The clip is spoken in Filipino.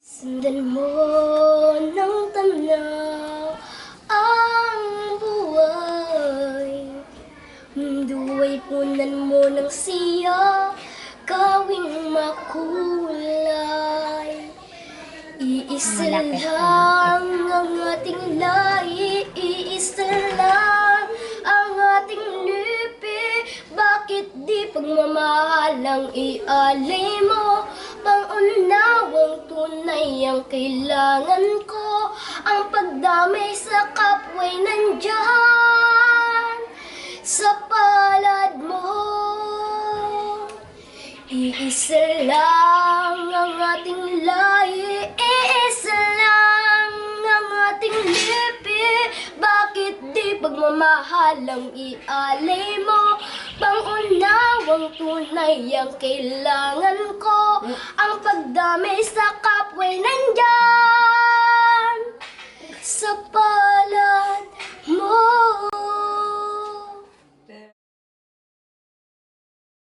Sundan mo ng tanaw ang buhay. Mundo ay punan mo ng siya, gawing makulay. Iisa lang ang ating lahi, iisa lang ang ating lipi. Bakit di pagmamahalang ialay mo? Pangunawang tunay ang kailangan ko. Ang pagdamay sa kapwa'y nandyan sa palad mo. Iisa lang ang ating lahi, iisa lang ang ating lipi. Bakit di pagmamahalang ialay mo? Pangunawang tunay ang kailangan ko. Ang pagdamay sa kapwa'y nandyan sa palad